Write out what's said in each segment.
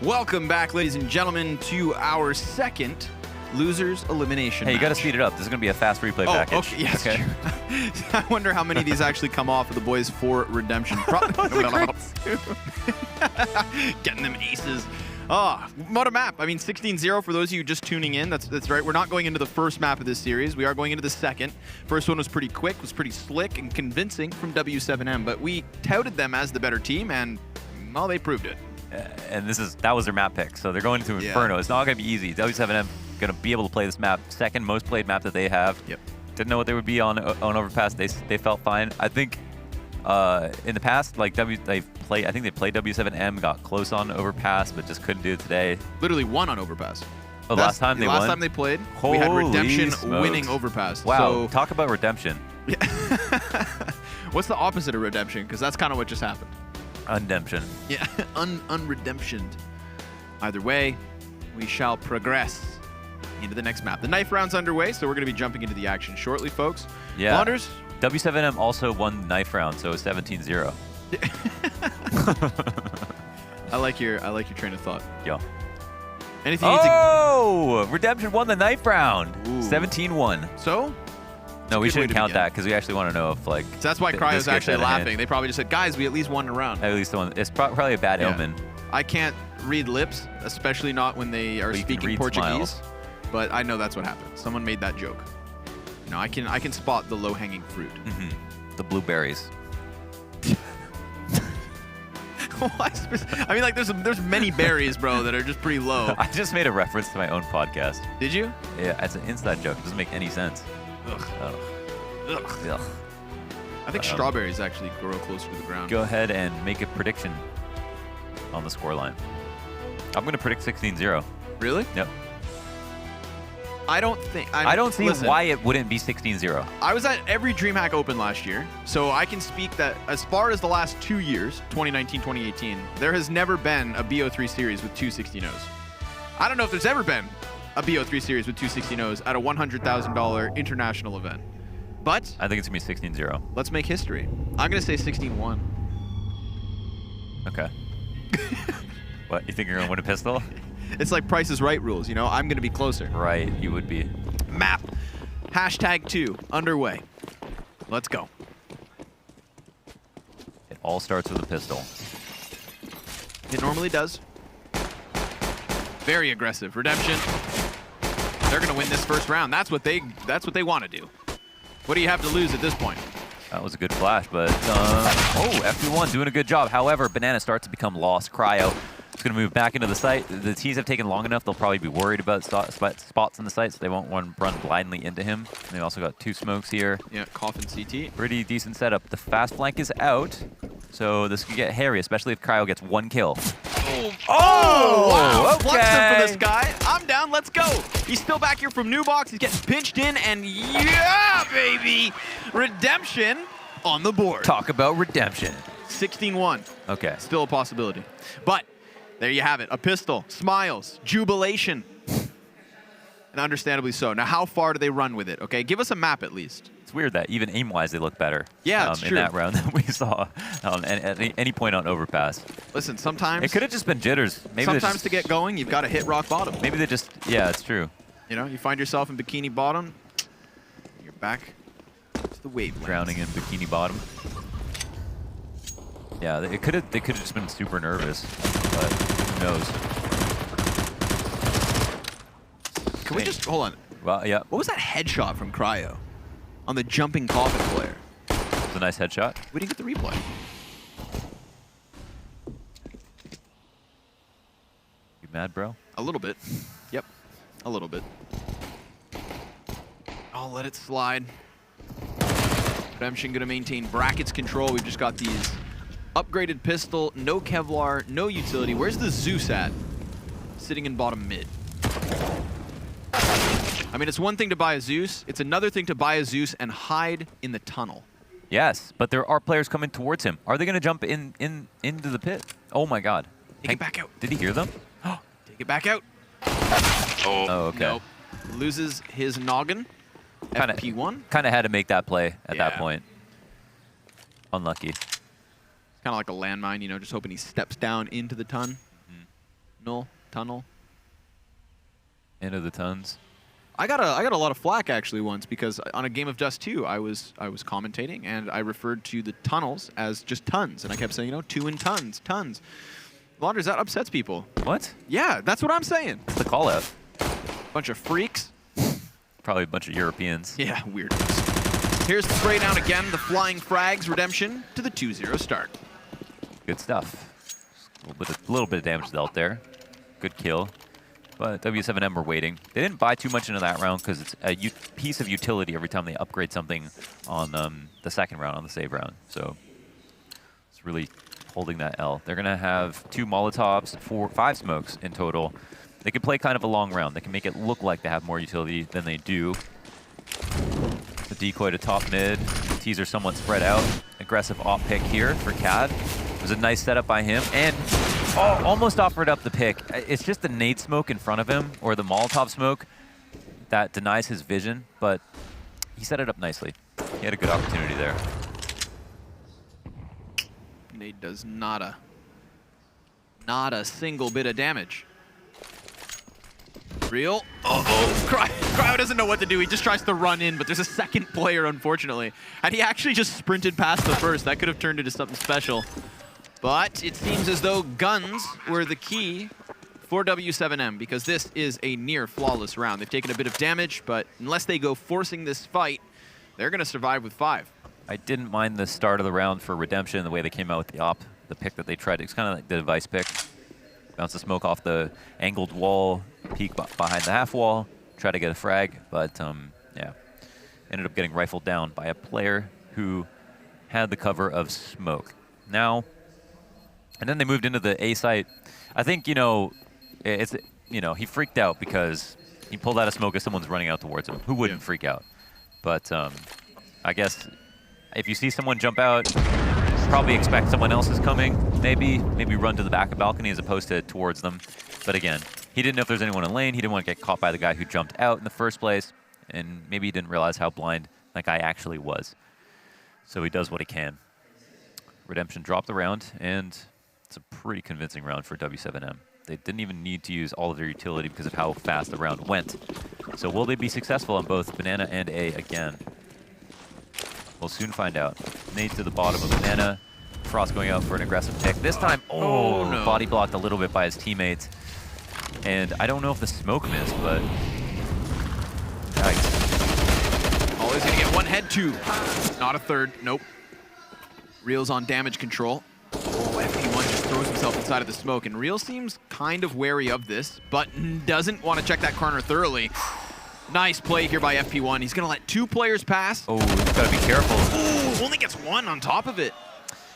Welcome back, ladies and gentlemen, to our second Losers Elimination Hey, you got to match. speed it up. This is going to be a fast replay package. Oh, okay, yes. Okay. I wonder how many of these actually come off of the boys for redemption. Getting them aces. Oh, what a map. I mean, 16-0 for those of you just tuning in. That's right. We're not going into the first map of this series. We are going into the second. First one was pretty quick, was pretty slick and convincing from W7M, but we touted them as the better team, and, well, they proved it. And that was their map pick, so they're going to Inferno. Yeah. It's not going to be easy. W7M going to be able to play this map, second most played map that they have. Yep. Didn't know what they would be on Overpass. They felt fine. I think in the past, like I think they played W7M, got close on Overpass, but just couldn't do it today. Literally won on Overpass. Oh, last time they won? Last time they played, Holy we had Redemption smokes. winning Overpass. Wow, so, talk about Redemption. Yeah. What's the opposite of Redemption? Because that's kind of what just happened. Undemption. Yeah, unredemptioned. Either way, we shall progress into the next map. The knife round's underway, so we're going to be jumping into the action shortly, folks. Yeah. Blonders? W7M also won the knife round, so 17-0. I like your train of thought. Yo. Anything Redemption won the knife round. 17-1. So? No, we shouldn't count that because we actually want to know if, like... So that's why Cryo's actually laughing. They probably just said, guys, we at least won a round. At least one. It's probably a bad omen. I can't read lips, especially not when they are speaking Portuguese. Smiles. But I know that's what happened. Someone made that joke. You know, I can spot the low-hanging fruit. Mm-hmm. The blueberries. I mean, like, there's many berries, bro, that are just pretty low. I just made a reference to my own podcast. Did you? Yeah, it's an inside joke. It doesn't make any sense. Ugh. Ugh. Ugh. I think strawberries actually grow closer to the ground. Go ahead and make a prediction on the scoreline. I'm going to predict 16-0. Really? Yep. I don't think... I don't see why it wouldn't be 16-0. I was at every DreamHack Open last year, so I can speak that as far as the last 2 years, 2019, 2018, there has never been a BO3 series with 2 16-0s. I don't know if there's ever been a BO3 series with 2 16-0s at a $100,000 international event. But I think it's going to be 16-0. Let's make history. I'm going to say 16-1. Okay. What, you think you're going to win a pistol? It's like Price is Right rules, you know? I'm going to be closer. Right, you would be. Map. #2 underway. Let's go. It all starts with a pistol. It normally does. Very aggressive. Redemption. They're going to win this first round. That's what they want to do. What do you have to lose at this point? That was a good flash, but FP1 doing a good job. However, Banana starts to become lost. Cryo is going to move back into the site. The T's have taken long enough. They'll probably be worried about spots in the site, so they won't want to run blindly into him. And they also got 2 smokes here. Yeah, Coffin CT. Pretty decent setup. The fast flank is out, so this could get hairy, especially if Cryo gets 1 kill. Oh, wow. Okay. Flexing for this guy. I'm down. Let's go. He's still back here from New Box. He's getting pinched in, and yeah, baby. Redemption on the board. Talk about redemption. 16-1. Okay. Still a possibility. But there you have it. A pistol, smiles, jubilation. And understandably so. Now, how far do they run with it? Okay, give us a map at least. It's weird that even aim-wise they look better. Yeah, it's in true. that round that we saw at any point on Overpass. Listen, sometimes it could have just been jitters. Maybe sometimes to get going, you've got to hit rock bottom. Maybe they just, yeah, it's true. You know, you find yourself in Bikini Bottom, you're back to the wavelength. Drowning in Bikini Bottom. Yeah, they could have just been super nervous, but who knows? Can we just hold on? Well, yeah. What was that headshot from Cryo on the jumping Coffin player? It was a nice headshot. We didn't get the replay. You mad, bro? A little bit. Yep. A little bit. I'll let it slide. Redemption going to maintain brackets control. We've just got these upgraded pistol, no Kevlar, no utility. Where's the Zeus at? Sitting in bottom mid. I mean, it's one thing to buy a Zeus. It's another thing to buy a Zeus and hide in the tunnel. Yes, but there are players coming towards him. Are they going to jump into the pit? Oh my God! Take it back out. Did he hear them? Take it back out. Oh, okay. Nope. Loses his noggin. FP1. Kind of had to make that play at that point. Unlucky. Kind of like a landmine, you know, just hoping he steps down into the ton. Tunnel. Into the tons. I got a lot of flack actually once because on a game of Dust 2, I was commentating and I referred to the tunnels as just tons, and I kept saying, 2 in tons. Launders, that upsets people. What? Yeah, that's what I'm saying. What's the call out? Bunch of freaks. Probably a bunch of Europeans. Yeah, weirdos. Here's the spray down again, the flying frags redemption to the 2-0 start. Good stuff. A little bit of damage dealt there. Good kill. But W7M were waiting. They didn't buy too much into that round because it's a piece of utility every time they upgrade something on the second round, on the save round. So it's really holding that L. They're going to have 2 Molotovs, 5 smokes in total. They can play kind of a long round. They can make it look like they have more utility than they do. The decoy to top mid. The teaser somewhat spread out. Aggressive op pick here for CAD. It was a nice setup by him. And almost offered up the pick. It's just the nade smoke in front of him, or the Molotov smoke, that denies his vision, but he set it up nicely. He had a good opportunity there. Nade does not a single bit of damage. Real. Uh-oh. Cryo doesn't know what to do. He just tries to run in, but there's a second player, unfortunately. Had he actually just sprinted past the first, that could have turned into something special. But it seems as though guns were the key for W7M, because this is a near flawless round. They've taken a bit of damage, but unless they go forcing this fight, they're going to survive with 5. I didn't mind the start of the round for Redemption, the way they came out with the op, the pick that they tried. It's kind of like the device pick. Bounce the smoke off the angled wall, peek behind the half wall, try to get a frag, but yeah. Ended up getting rifled down by a player who had the cover of smoke. Now, and then they moved into the A site. I think, he freaked out because he pulled out a smoke as someone's running out towards him. Who wouldn't freak out? But I guess if you see someone jump out, probably expect someone else is coming. Maybe run to the back of the balcony as opposed to towards them. But again, he didn't know if there's anyone in lane. He didn't want to get caught by the guy who jumped out in the first place. And maybe he didn't realize how blind that guy actually was. So he does what he can. Redemption dropped the round, and it's a pretty convincing round for W7M. They didn't even need to use all of their utility because of how fast the round went. So will they be successful on both Banana and A again? We'll soon find out. Nade to the bottom of Banana. Frost going out for an aggressive pick. This time, no. Body blocked a little bit by his teammates. And I don't know if the smoke missed, but... Yikes. Always going to get one head, 2. Not a third. Nope. Reel's on damage control. FP1 just throws himself inside of the smoke, and Real seems kind of wary of this, but doesn't want to check that corner thoroughly. Nice play here by FP1. He's going to let 2 players pass. Oh, he's got to be careful. Ooh, only gets 1 on top of it.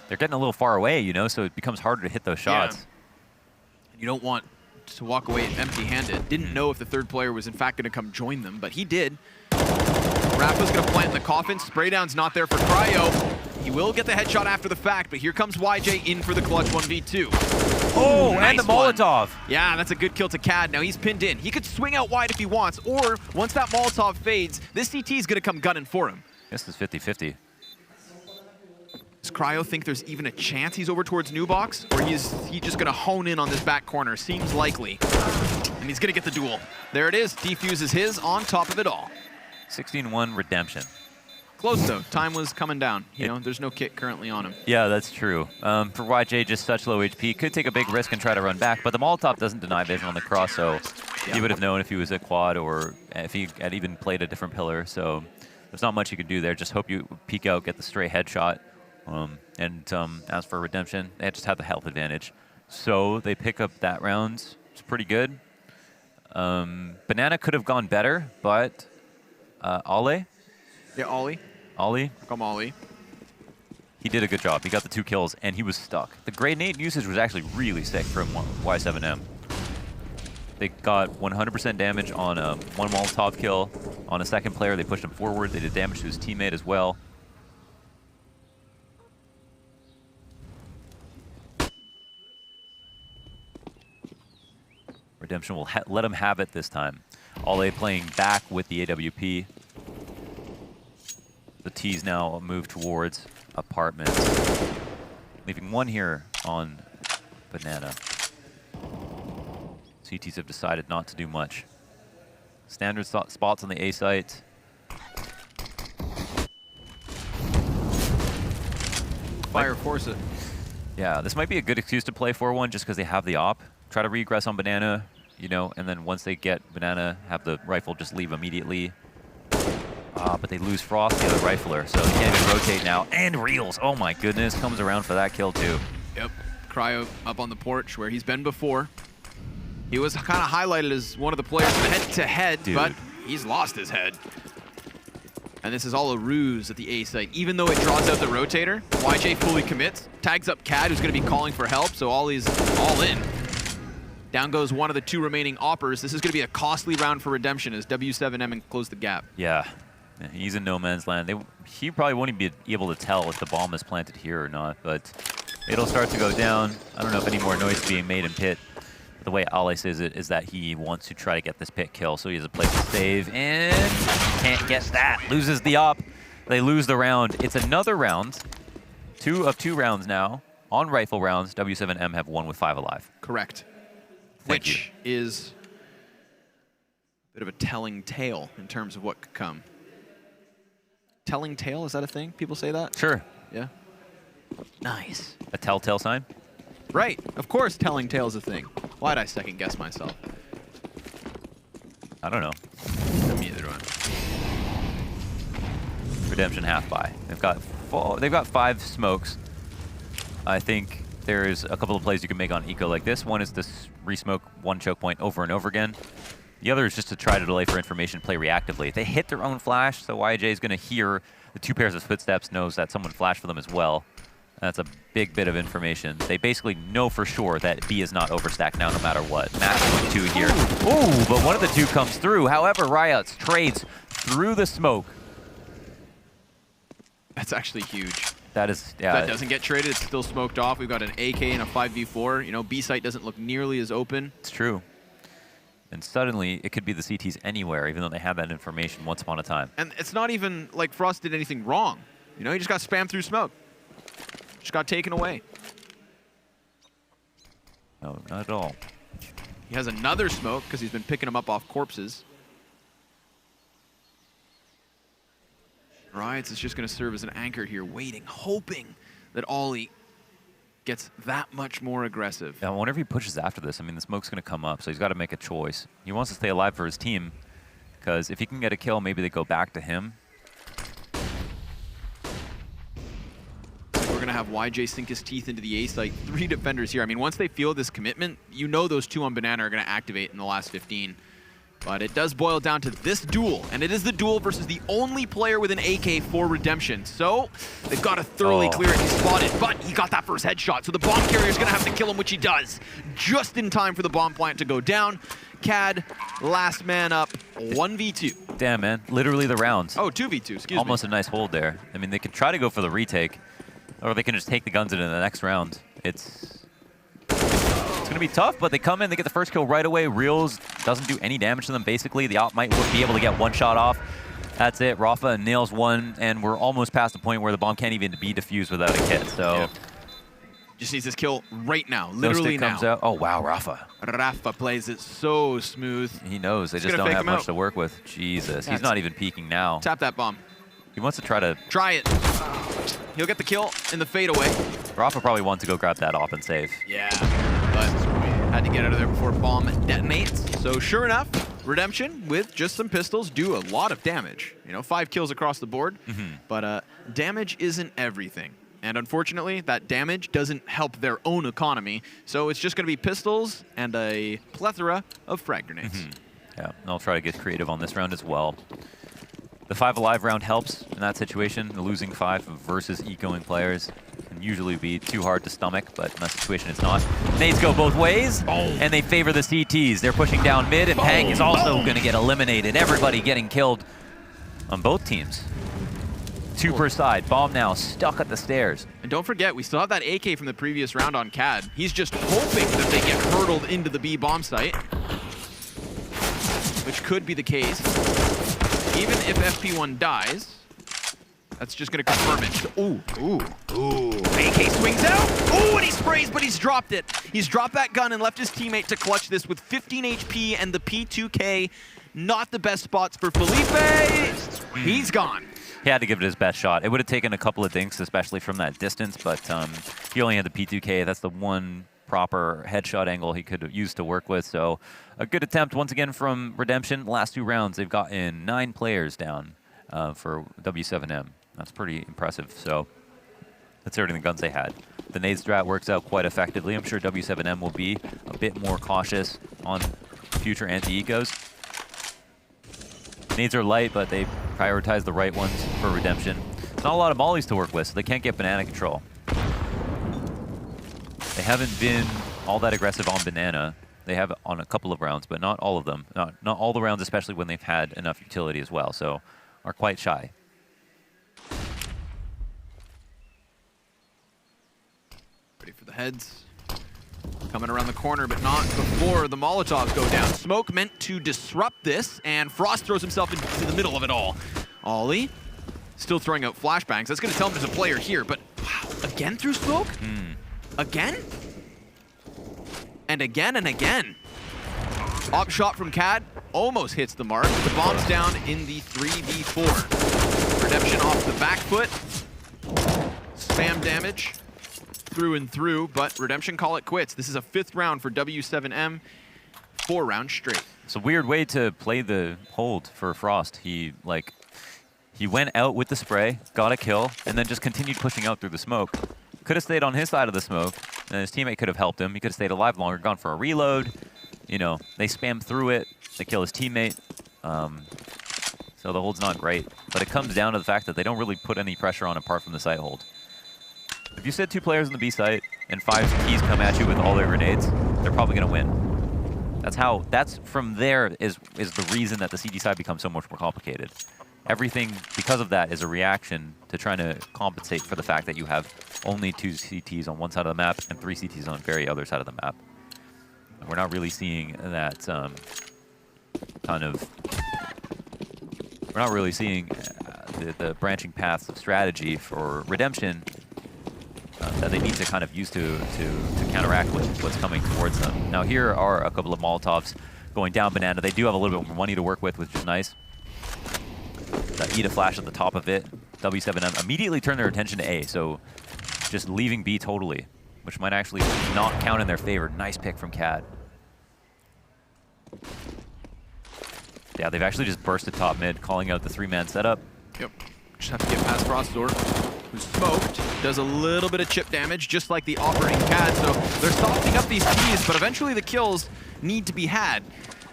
They're getting a little far away, so it becomes harder to hit those shots. Yeah. You don't want to walk away empty-handed. Didn't know if the third player was in fact going to come join them, but he did. Rafa's going to plant in the coffin. Spray down's not there for Cryo. He will get the headshot after the fact, but here comes YJ in for the clutch 1v2. Oh, nice and the Molotov. Yeah, that's a good kill to CAD. Now he's pinned in. He could swing out wide if he wants, or once that Molotov fades, this CT is going to come gunning for him. This is 50-50. Does Cryo think there's even a chance he's over towards New Box, or is he just going to hone in on this back corner? Seems likely. And he's going to get the duel. There it is. Defuses his on top of it all. 16-1 Redemption. Close, though. Time was coming down. There's no kit currently on him. Yeah, that's true. For YJ, just such low HP. Could take a big risk and try to run back, but the Molotov doesn't deny vision on the cross, so he would have known if he was a quad or if he had even played a different pillar. So there's not much you can do there. Just hope you peek out, get the stray headshot. As for Redemption, they just have the health advantage. So they pick up that round. It's pretty good. Banana could have gone better, but Ale? Yeah, Ollie. Come Ollie. He did a good job. He got the 2 kills, and he was stuck. The grenade usage was actually really sick from Y7M. They got 100% damage on one Molotov kill. On a second player, they pushed him forward. They did damage to his teammate as well. Redemption will let him have it this time. Ale playing back with the AWP. The T's now move towards apartments, leaving 1 here on Banana. CTs have decided not to do much. Standard spots on the A site. Fire, force it. Yeah, this might be a good excuse to play 4-1 just because they have the op. Try to regress on Banana, you know, and then once they get Banana, have the rifle just leave immediately. But they lose Frost, the other rifler, so they can't even rotate now. And Reels, oh my goodness, comes around for that kill too. Yep, Cryo up on the porch where he's been before. He was kind of highlighted as one of the players head-to-head, but he's lost his head. And this is all a ruse at the A site. Even though it draws out the rotator, YJ fully commits, tags up Cad, who's going to be calling for help, so Ollie's all in. Down goes one of the two remaining oppers. This is going to be a costly round for Redemption as W7M close the gap. Yeah, he's in no man's land. He probably won't even be able to tell if the bomb is planted here or not, but it'll start to go down. I don't know if any more noise is being made in pit. The way Ale says it is that he wants to try to get this pit kill, so he has a place to save, and can't get that. Loses the op. They lose the round. It's another round. 2 of 2 rounds now. On rifle rounds, W7M have won with 5 alive. Correct. Thank Which is a bit of a telling tale in terms of what could come. Telling tale, is that a thing? People say that? Sure. Yeah. Nice. A telltale sign? Right. Of course telling tale's a thing. Why'd I second guess myself? I don't know. Me either one. Redemption half by. They've got 5 smokes. I think there's a couple of plays you can make on eco like this. One is to re-smoke one choke point over and over again. The other is just to try to delay for information, play reactively. They hit their own flash, so YJ is going to hear the 2 pairs of footsteps, knows that someone flashed for them as well. That's a big bit of information. They basically know for sure that B is not overstacked now no matter what. Match 2 here. Ooh, but one of the 2 comes through. However, Riots trades through the smoke. That's actually huge. That is, yeah. That doesn't get traded. It's still smoked off. We've got an AK and a 5v4. You know, B site doesn't look nearly as open. It's true. And suddenly, it could be the CTs anywhere, even though they had that information once upon a time. And it's not even like Frost did anything wrong. You know, he just got spammed through smoke. Just got taken away. No, not at all. He has another smoke because he's been picking them up off corpses. Riots is just going to serve as an anchor here, waiting, hoping that Ollie gets that much more aggressive. Yeah, whenever he pushes after this, I mean, the smoke's going to come up, so he's got to make a choice. He wants to stay alive for his team, because if he can get a kill, maybe they go back to him. We're going to have YJ sink his teeth into the A site. 3 defenders here. I mean, once they feel this commitment, you know those 2 on Banana are going to activate in the last 15. But it does boil down to this duel, and it is the duel versus the only player with an AK for Redemption. So they've got to thoroughly clear it. He's spotted, but he got that first headshot. So the bomb carrier is going to have to kill him, which he does. Just in time for the bomb plant to go down. Cad, last man up, 1v2. Damn, man. Literally the rounds. Oh, 2v2, excuse me. Almost a nice hold there. I mean, they could try to go for the retake, or they can just take the guns into the next round. It's going to be tough, but they come in, they get the first kill right away. Reels doesn't do any damage to them, basically. The op might be able to get 1 shot off. That's it. Rafa nails 1, and we're almost past the point where the bomb can't even be defused without a kit, so... Yeah. Just needs this kill right now, literally now. Comes out. Oh, wow, Rafa. Rafa plays it so smooth. He knows. They just don't have much to work with. Jesus, he's not even peeking now. Tap that bomb. He wants to try to... Try it. He'll get the kill in the fadeaway. Rafa probably wants to go grab that op and save. Yeah, but had to get out of there before bomb detonates. So sure enough, Redemption with just some pistols do a lot of damage. You know, 5 kills across the board, but damage isn't everything. And unfortunately, that damage doesn't help their own economy. So it's just going to be pistols and a plethora of frag grenades. Yeah, and I'll try to get creative on this round as well. The 5 alive round helps in that situation. The losing 5 versus ecoing players can usually be too hard to stomach, but in that situation it's not. Nades go both ways, and they favor the CTs. They're pushing down mid, and Hank is also going to get eliminated. Everybody getting killed on both teams. 2 per side. Bomb now stuck at the stairs. And don't forget, we still have that AK from the previous round on Cad. He's just hoping that they get hurdled into the B bomb site, which could be the case. Even if FP1 dies, That's just going to confirm it. Ooh. AK swings out. Ooh, and he sprays, but he's dropped it. He's dropped that gun and left his teammate to clutch this with 15 HP and the P2K. Not the best spots for Felipe. He's gone. He had to give it his best shot. It would have taken a couple of dinks, especially from that distance, but he only had the P2K. That's the one proper headshot angle he could use to work with. So a good attempt once again from Redemption. Last 2 rounds, they've gotten 9 players down for W7M. That's pretty impressive. So considering the guns they had. The nade strat works out quite effectively. I'm sure W7M will be a bit more cautious on future anti-ecos. Nades are light, but they prioritize the right ones for Redemption. There's not a lot of mollies to work with, so they can't get banana control. They haven't been all that aggressive on banana. They have on a couple of rounds, but not all of them. Not all the rounds, especially when they've had enough utility as well, so are quite shy. Ready for the heads. Coming around the corner, but not before the Molotovs go down. Smoke meant to disrupt this, and Frost throws himself into the middle of it all. Ollie still throwing out flashbangs. That's going to tell him there's a player here, but wow, again through smoke? Again? And again and again. Op shot from Cad almost hits the mark. The bomb's down in the 3v4. Redemption off the back foot. Spam damage through and through, but Redemption call it quits. This is a 5th round for W7M, 4 rounds straight. It's a weird way to play the hold for Frost. He went out with the spray, got a kill, and then just continued pushing out through the smoke. Could have stayed on his side of the smoke, and his teammate could have helped him. He could have stayed alive longer, gone for a reload. You know, they spam through it, they kill his teammate. So the hold's not great, but it comes down to the fact that they don't really put any pressure on apart from the site hold. If you sit 2 players in the B site and 5 keys come at you with all their grenades, they're probably going to win. That's from there is the reason that the CT side becomes so much more complicated. Everything, because of that, is a reaction to trying to compensate for the fact that you have only 2 CTs on one side of the map and 3 CTs on the very other side of the map. And we're not really seeing that we're not really seeing the branching paths of strategy for Redemption that they need to kind of use to counteract what's coming towards them. Now here are a couple of Molotovs going down banana. They do have a little bit more money to work with, which is nice. That Eda flash at the top of it. W7M immediately turn their attention to A, so just leaving B totally, which might actually not count in their favor. Nice pick from Cad. Yeah, they've actually just bursted top mid, calling out the 3-man setup. Yep. Just have to get past Frostdor, who's smoked. Does a little bit of chip damage, just like the operating Cad. So they're softening up these keys, but eventually the kills need to be had.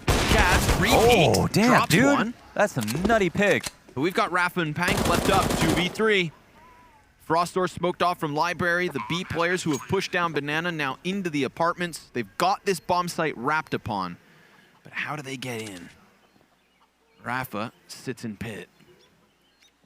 Cad, repeat. Oh, damn, drops dude. one. That's a nutty pick. But we've got Rafa and Pank left up, 2v3. Frostdor smoked off from Library. The B players who have pushed down Banana now into the apartments. They've got this bomb site wrapped upon. But how do they get in? Rafa sits in pit.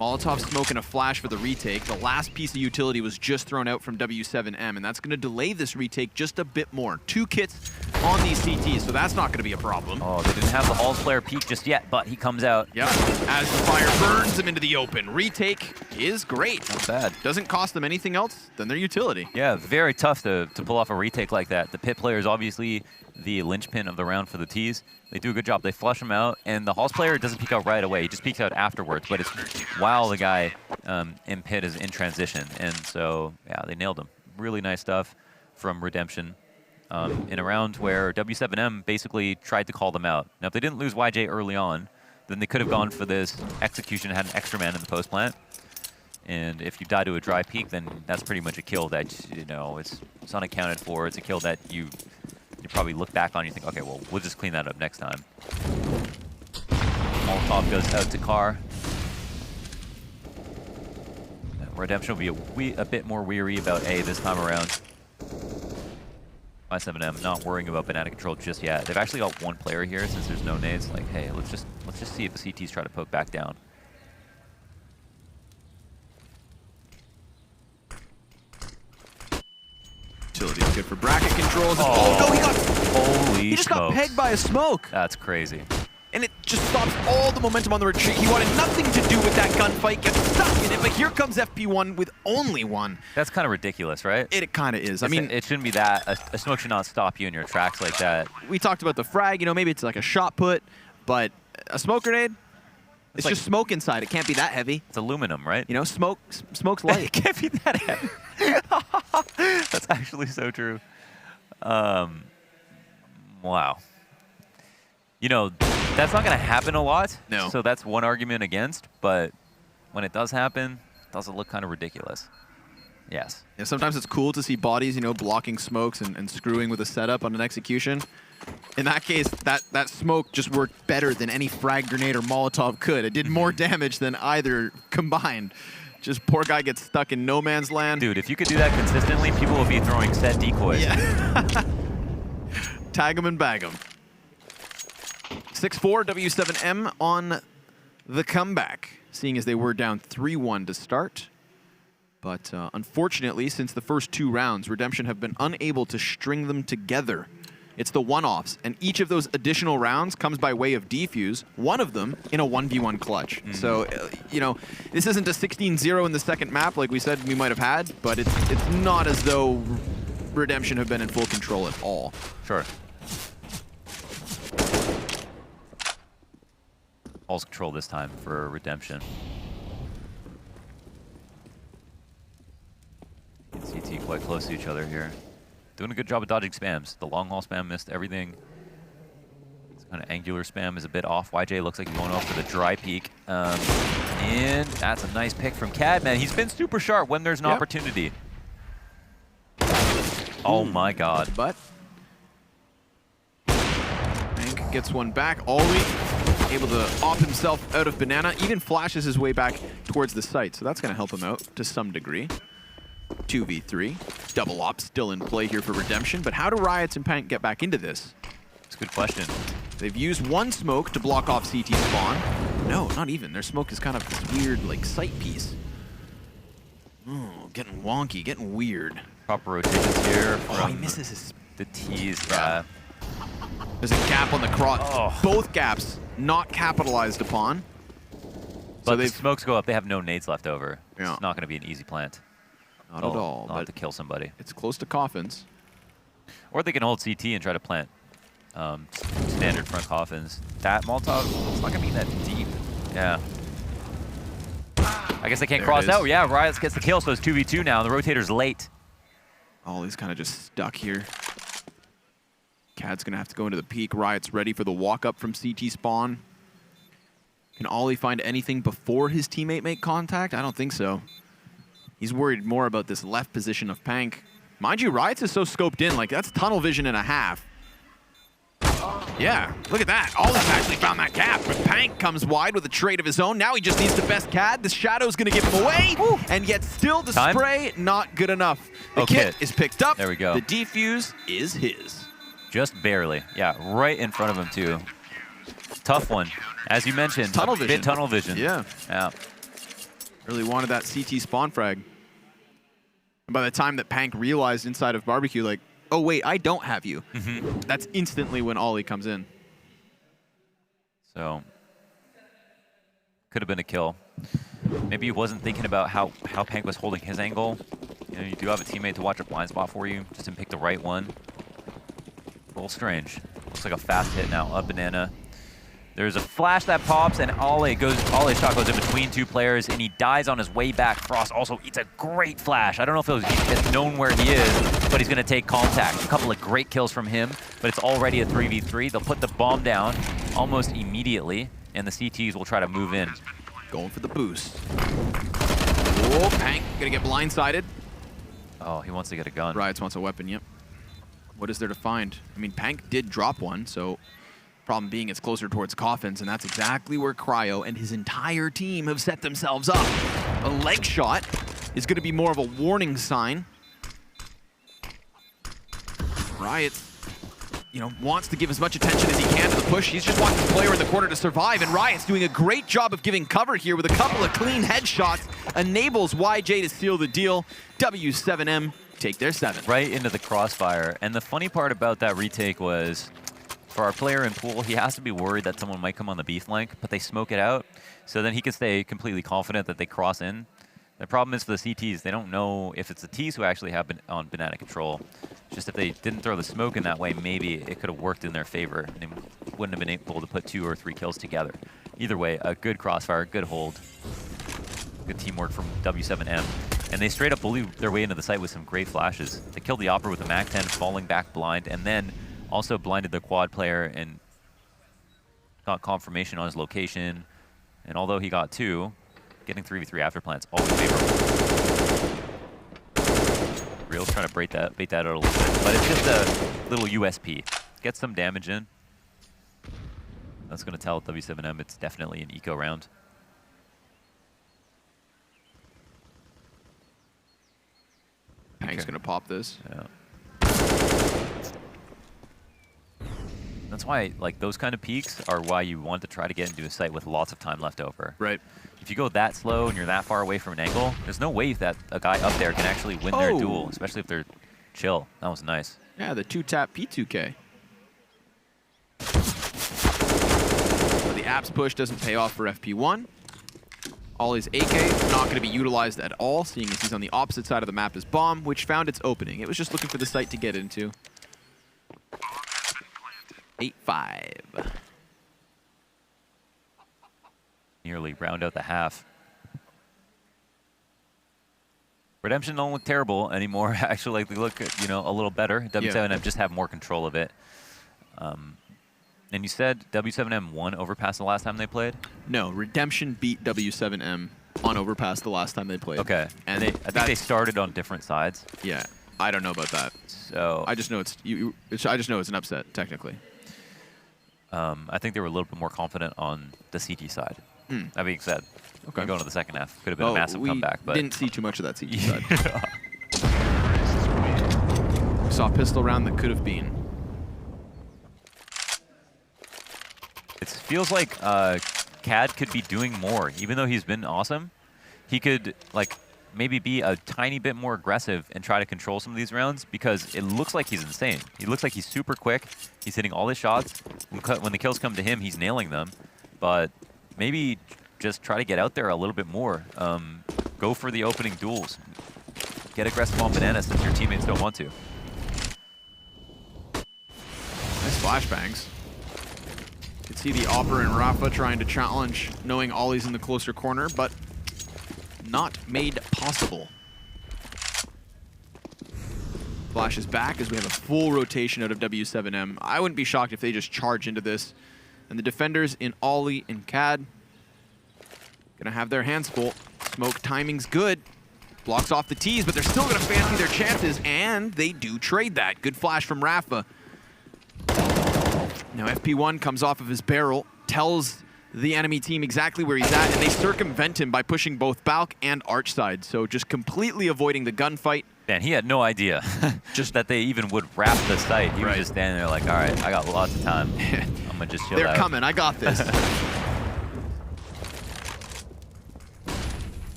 Molotov smoking a flash for the retake. The last piece of utility was just thrown out from W7M, and that's going to delay this retake just a bit more. 2 kits on these CTs, so that's not going to be a problem. Oh, they didn't have the Halls player peek just yet, but he comes out. Yep, as the fire burns him into the open. Retake is great. Not bad. Doesn't cost them anything else than their utility. Yeah, very tough to pull off a retake like that. The pit player is obviously the linchpin of the round for the Ts. They do a good job. They flush him out, and the Halls player doesn't peek out right away. He just peeks out afterwards, but it's while the guy in pit is in transition. And so, yeah, they nailed him. Really nice stuff from Redemption in a round where W7M basically tried to call them out. Now, if they didn't lose YJ early on, then they could have gone for this execution and had an extra man in the post plant. And if you die to a dry peek, then that's pretty much a kill that, you know, it's unaccounted for. It's a kill that you probably look back on and you think, okay, well, we'll just clean that up next time. Molotov goes out to Car. Redemption will be a bit more weary about A this time around. W7M not worrying about banana control just yet. They've actually got 1 player here since there's no nades. Like, hey, let's just see if the CTs try to poke back down. Utility's good for bracket controls. Oh no, Holy he just got pegged by a smoke. That's crazy. And it just stops all the momentum on the retreat. He wanted nothing to do with that gunfight, gets stuck in it, but here comes FP1 with only one. That's kind of ridiculous, right? It kind of is. I mean, it shouldn't be that. A smoke should not stop you in your tracks like that. We talked about the frag, you know, maybe it's like a shot put, but a smoke grenade, it's like, just smoke inside. It can't be that heavy. It's aluminum, right? You know, smoke's light. It can't be that heavy. That's actually so true. Wow. You know, that's not going to happen a lot. No. So that's one argument against, but when it does happen, it does look kind of ridiculous. Yes. Yeah, sometimes it's cool to see bodies, you know, blocking smokes and screwing with a setup on an execution. In that case, that smoke just worked better than any frag grenade or Molotov could. It did more damage than either combined. Just poor guy gets stuck in no man's land. Dude, if you could do that consistently, people will be throwing set decoys. Yeah. Tag him and bag him. 6-4 W7M on the comeback, seeing as they were down 3-1 to start. But unfortunately, since the first 2 rounds, Redemption have been unable to string them together. It's the one-offs, and each of those additional rounds comes by way of defuse, one of them in a 1v1 clutch. So, you know, this isn't a 16-0 in the second map like we said we might have had, but it's not as though Redemption have been in full control at all. Sure. All's control this time for Redemption. And CT quite close to each other here. Doing a good job of dodging spams. The long haul spam missed everything. This kind of angular spam is a bit off. YJ looks like he's going off for the dry peek. And that's a nice pick from Cadman. He's been super sharp when there's an opportunity. Oh my god. But Hank gets one back. Ollie able to op himself out of Banana, even flashes his way back towards the site. So that's going to help him out to some degree. 2v3. Double op still in play here for Redemption. But how do Riots and Pank get back into this? That's a good question. They've used one smoke to block off CT spawn. No, not even. Their smoke is kind of this weird, like, sight piece. Oh, getting wonky, getting weird. Proper rotations here Oh, he misses his... the tease. There's a gap on the cross. Oh. Both gaps not capitalized upon. But the smokes go up. They have no nades left over. Yeah. It's not going to be an easy plant. Not at all. They'll have to kill somebody. It's close to coffins. Or they can hold CT and try to plant standard front coffins. That Molotov, it's not going to be that deep. Yeah. I guess they can't cross out. Yeah, Riots gets the kill, so it's 2v2 now. The rotator's late. Ollie's kind of just stuck here. Cad's going to have to go into the peak. Riot's ready for the walk-up from CT spawn. Can Ollie find anything before his teammate make contact? I don't think so. He's worried more about this left position of Pank. Mind you, Riots is so scoped in. Like, that's tunnel vision and a half. Yeah, look at that. Ollie's actually found that gap, but Pank comes wide with a trade of his own. Now he just needs the best Cad. The Shadow's going to give him away, and yet still the spray, not good enough. The kit is picked up. There we go. The defuse is his. Just barely. Yeah, right in front of him, too. Tough one. As you mentioned, tunnel vision. Bit tunnel vision. Yeah. Yeah. Really wanted that CT spawn frag. And by the time that Pank realized inside of Barbecue, like, oh, wait, I don't have you. That's instantly when Ollie comes in. So, could have been a kill. Maybe he wasn't thinking about how Pank was holding his angle. You know, you do have a teammate to watch a blind spot for you. Just didn't pick the right one. A little strange. Looks like a fast hit now. Up Banana. There's a flash that pops, and Ollie's shot goes in between 2 players, and he dies on his way back. Frost also eats a great flash. I don't know if it's known where he is, but he's going to take contact. A couple of great kills from him, but it's already a 3v3. They'll put the bomb down almost immediately, and the CTs will try to move in. Going for the boost. Oh, Pank going to get blindsided. Oh, he wants to get a gun. Riots wants a weapon, yep. What is there to find? I mean, Pank did drop one, so... Problem being, it's closer towards coffins, and that's exactly where Cryo and his entire team have set themselves up. A leg shot is going to be more of a warning sign. Riot, you know, wants to give as much attention as he can to the push. He's just watching the player in the corner to survive, and Riot's doing a great job of giving cover here with a couple of clean headshots. Enables YJ to seal the deal. W7M take their 7. Right into the crossfire, and the funny part about that retake was for our player in pool, he has to be worried that someone might come on the B flank, but they smoke it out, so then he can stay completely confident that they cross in. The problem is for the CTs, they don't know if it's the Ts who actually have been on banana control. Just if they didn't throw the smoke in that way, maybe it could have worked in their favor. They wouldn't have been able to put 2 or 3 kills together. Either way, a good crossfire, good hold. Good teamwork from W7M. And they straight up bullied their way into the site with some great flashes. They killed the Opera with a MAC-10, falling back blind, and then also blinded the quad player and got confirmation on his location. And although he got 2, getting 3v3 after plants always favorable. Real's trying to bait that out a little bit, but it's just a little USP. Get some damage in. That's going to tell W7M it's definitely an eco round. Hank's going to pop this. Yeah. That's why, like, those kind of peaks are why you want to try to get into a site with lots of time left over. Right. If you go that slow and you're that far away from an angle, there's no way that a guy up there can actually win their duel, especially if they're chill. That was nice. Yeah, the 2-tap P2K. But the apps push doesn't pay off for FP1. Ollie's AK not going to be utilized at all, seeing as he's on the opposite side of the map as Bomb, which found its opening. It was just looking for the site to get into. 8-5. Nearly round out the half. Redemption don't look terrible anymore. Actually, like they look, you know, a little better. W7M just have more control of it. And you said W7M won Overpass the last time they played? No, Redemption beat W7M on Overpass the last time they played. Okay. And I think they started on different sides. Yeah, I don't know about that. So I just know I just know it's an upset technically. I think they were a little bit more confident on the CT side. That being said, okay, going to the second half could have been a massive comeback. But didn't see too much of that CT side. We saw a pistol round that could have been. It feels like CAD could be doing more, even though he's been awesome. He could like maybe be a tiny bit more aggressive and try to control some of these rounds, because it looks like he's insane. He looks like he's super quick. He's hitting all his shots. When the kills come to him, he's nailing them. But maybe just try to get out there a little bit more. Go for the opening duels. Get aggressive on banana since your teammates don't want to. Nice flashbangs. You can see the Opera and Rafa trying to challenge, knowing Ollie's in the closer corner, but not made possible. Flash is back as we have a full rotation out of W7M. I wouldn't be shocked if they just charge into this. And the defenders in Ollie and CAD gonna have their hands full. Smoke timing's good. Blocks off the T's, but they're still gonna fancy their chances, and they do trade that. Good flash from Rafa. Now FP1 comes off of his barrel, tells the enemy team exactly where he's at, and they circumvent him by pushing both Balk and Arch side. So just completely avoiding the gunfight. Man, he had no idea just that they even would wrap the site. He was just standing there like, all right, I got lots of time. I'm gonna just chill out. They're coming, I got this.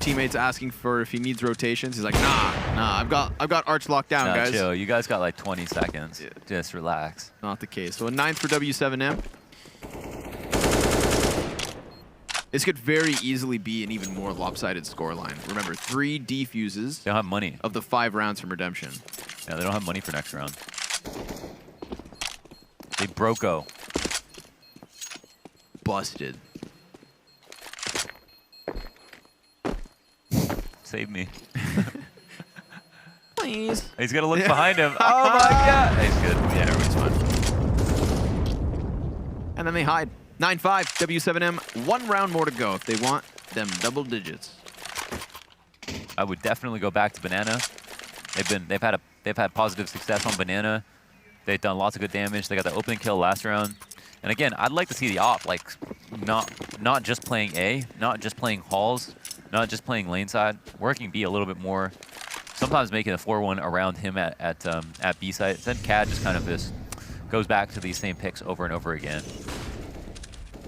Teammates asking for if he needs rotations. He's like, nah, I've got Arch locked down, guys. Chill. You guys got like 20 seconds. Yeah. Just relax. Not the case. So a 9th for W7M. This could very easily be an even more lopsided scoreline. Remember, 3 defuses. They don't have money. Of the 5 rounds from Redemption. Yeah, they don't have money for next round. They broke-o. Busted. Save me. Please. He's gonna look behind him. Oh my god. He's good. Yeah, everybody's fine. And then they hide. 9-5, W7M, 1 round more to go if they want them double digits. I would definitely go back to banana. They've had positive success on banana. They've done lots of good damage. They got the opening kill last round. And again, I'd like to see the op like not just playing A, not just playing halls, not just playing lane side, working B a little bit more. Sometimes making a 4-1 around him at B site. Then CAD just kind of just goes back to these same picks over and over again.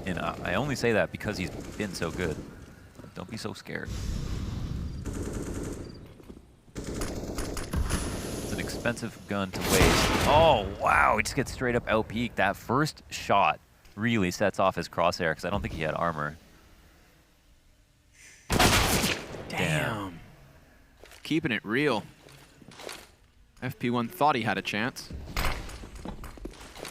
And I only say that because he's been so good. Don't be so scared. It's expensive gun to waste. Oh, wow, he just gets straight up out-peaked. That first shot really sets off his crosshair because I don't think he had armor. Damn. Keeping it real. FP1 thought he had a chance.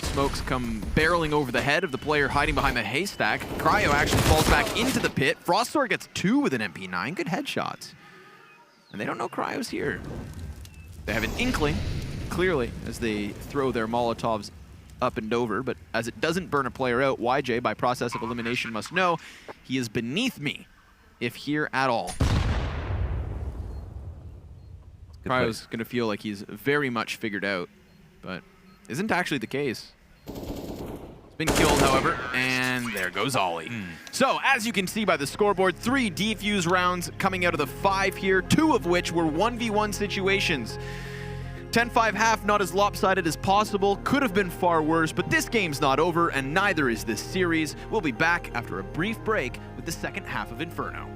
Smokes come barreling over the head of the player hiding behind the haystack. Cryo actually falls back into the pit. Frostor gets 2 with an MP9. Good headshots. And they don't know Cryo's here. They have an inkling, clearly, as they throw their Molotovs up and over. But as it doesn't burn a player out, YJ, by process of elimination, must know he is beneath me, if here at all. Cryo's going to feel like he's very much figured out, but isn't actually the case. Been killed, however, and there goes Ollie. So, as you can see by the scoreboard, 3 defuse rounds coming out of the 5 here, 2 of which were 1v1 situations. 10-5 half, not as lopsided as possible, could have been far worse, but this game's not over, and neither is this series. We'll be back after a brief break with the second half of Inferno.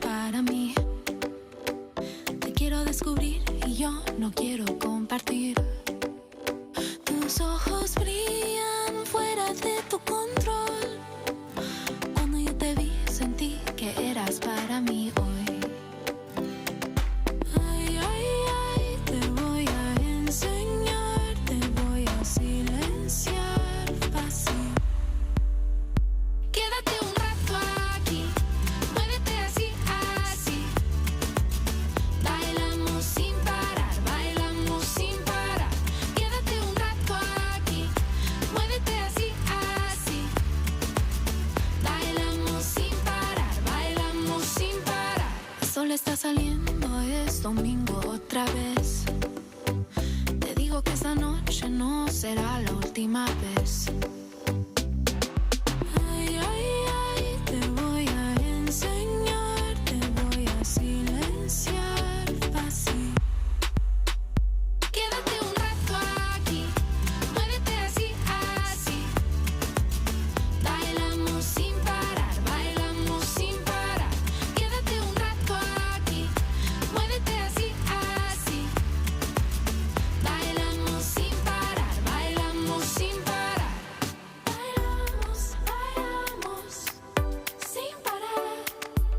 Para mí, te quiero descubrir y yo no quiero compartir. Tus ojos brillan fuera de tu control. Cuando yo te vi, sentí que eras para mí hoy. Ay, ay, ay, te voy a enseñar, te voy a silenciar fácil. Quédate un rato aquí. Está saliendo, es domingo otra vez. Te digo que esta noche no será la última vez. Ay, ay, ay, te voy a enseñar, te voy a silenciar fácil. Quédate un rato aquí, muévete así, así. Bailamos sin parar, bailamos sin parar. Quédate un rato aquí. Muévete así, así. Bailamos sin parar, bailamos sin parar. Bailamos, bailamos sin parar.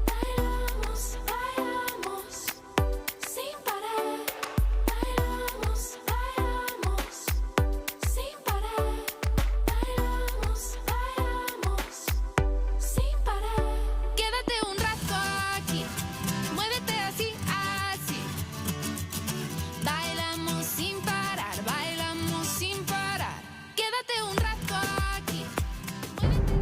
Bailamos, bailamos sin parar. Bailamos, bailamos sin parar. Bailamos, bailamos sin parar. Quédate un rato aquí. Muévete así, así. Bailamos sin parar, bailamos sin parar. Quédate un rato aquí. Muévete.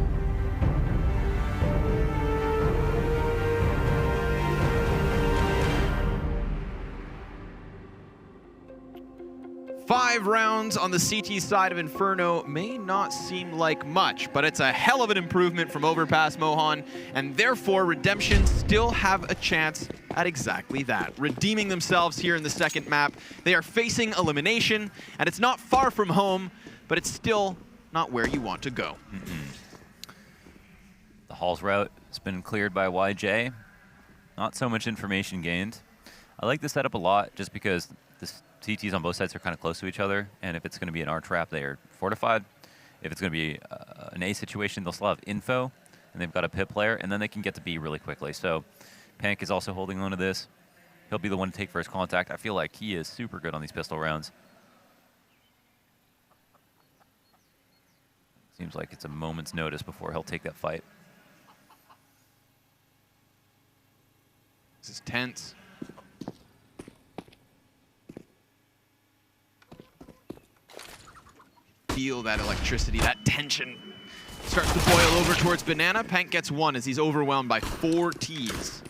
5 rounds on the CT side of Inferno may not seem like much, but it's a hell of an improvement from Overpass Mohan, and therefore Redemption still have a chance at exactly that, redeeming themselves here in the second map. They are facing elimination, and it's not far from home, but it's still not where you want to go. The Halls route has been cleared by YJ. Not so much information gained. I like the setup a lot just because the CTs on both sides are kind of close to each other, and if it's going to be an R trap, they are fortified. If it's going to be an A situation, they'll still have info, and they've got a pit player, and then they can get to B really quickly. So Panic is also holding on to this. He'll be the one to take first contact. I feel like he is super good on these pistol rounds. Seems like it's a moment's notice before he'll take that fight. This is tense. Feel that electricity, that tension. Starts to boil over towards Banana. Pank gets 1 as he's overwhelmed by 4 Ts.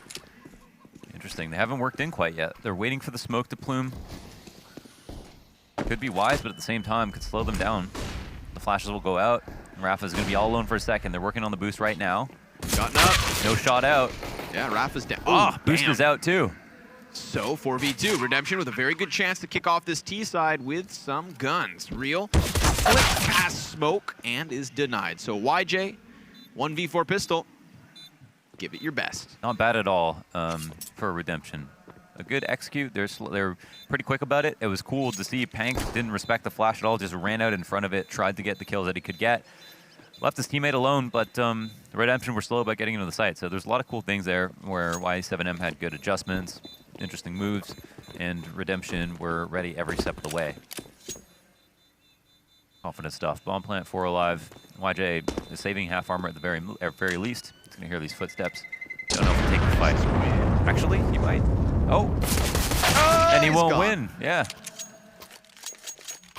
Interesting. They haven't worked in quite yet. They're waiting for the smoke to plume. Could be wise, but at the same time, could slow them down. The flashes will go out. Rafa's going to be all alone for a second. They're working on the boost right now. Gotten up. No shot out. Yeah, Rafa's down. Oh, boost is out too. So 4v2, Redemption with a very good chance to kick off this T side with some guns. Real flips past smoke and is denied. So YJ, 1v4 pistol, give it your best. Not bad at all for Redemption. A good execute. They're pretty quick about it. It was cool to see Pank didn't respect the flash at all, just ran out in front of it, tried to get the kills that he could get. Left his teammate alone, but Redemption were slow about getting into the site. So there's a lot of cool things there where W7M had good adjustments, interesting moves, and Redemption were ready every step of the way. Confident stuff. Bomb plant 4 alive. YJ is saving half armor at the very least. He's gonna hear these footsteps. Don't know if he'll take the fight. Actually, he might. Oh! And he won't win. Yeah.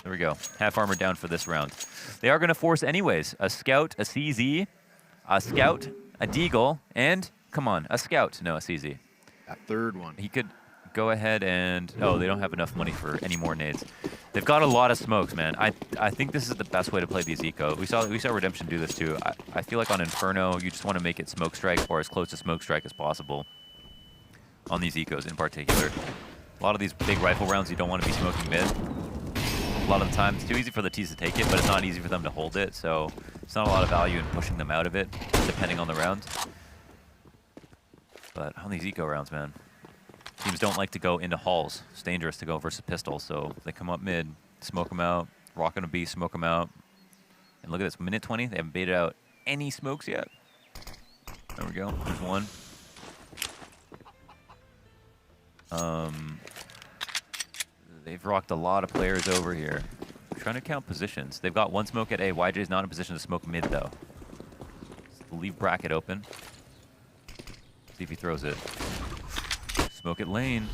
There we go. Half armor down for this round. They are gonna force anyways. A scout, a CZ, a scout, a deagle, and come on, a scout. No, a CZ. That third one. He could go ahead and... Oh, they don't have enough money for any more nades. They've got a lot of smokes, man. I think this is the best way to play these eco. We saw Redemption do this too. I feel like on Inferno, you just want to make it smoke strike or as close to smoke strike as possible. On these ecos in particular. A lot of these big rifle rounds, you don't want to be smoking mid. A lot of the time, it's too easy for the T's to take it, but it's not easy for them to hold it, so it's not a lot of value in pushing them out of it, depending on the round. But on these eco rounds, man, teams don't like to go into halls. It's dangerous to go versus pistols, so they come up mid, smoke them out, rock on a B, smoke them out. And look at this, minute 20, they haven't baited out any smokes yet. There we go, there's one. They've rocked a lot of players over here. I'm trying to count positions. They've got one smoke at A. YJ's not in position to smoke mid, though. So leave bracket open. See if he throws it. Smoke it lane.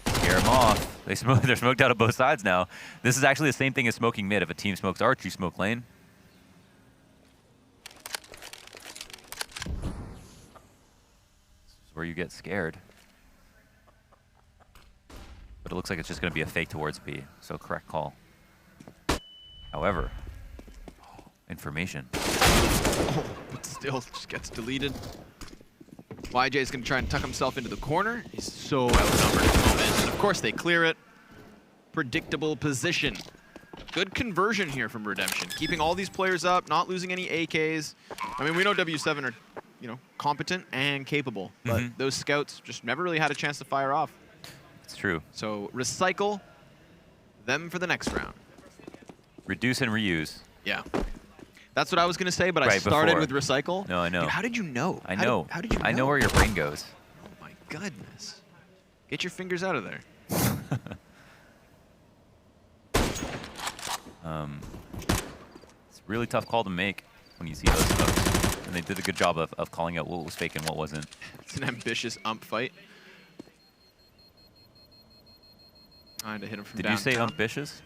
Scare him off. They're smoked out of both sides now. This is actually the same thing as smoking mid. If a team smokes arch, you smoke lane. This is where you get scared. But it looks like it's just going to be a fake towards B, so correct call. However, information. Oh, but still just gets deleted. YJ is going to try and tuck himself into the corner. He's so outnumbered at the moment. And of course they clear it. Predictable position. Good conversion here from Redemption. Keeping all these players up, not losing any AKs. I mean, we know W7 are, competent and capable, but those scouts just never really had a chance to fire off. It's true. So recycle them for the next round. Reduce and reuse. Yeah. That's what I was going to say, but I started with recycle. No, I know. Dude, how did you know? I know. How did you know? I know where your brain goes. Oh my goodness. Get your fingers out of there. It's a really tough call to make when you see those smokes. And they did a good job of calling out what was fake and what wasn't. It's an ambitious ump fight. I had to hit him from downtown. Did you say ambitious?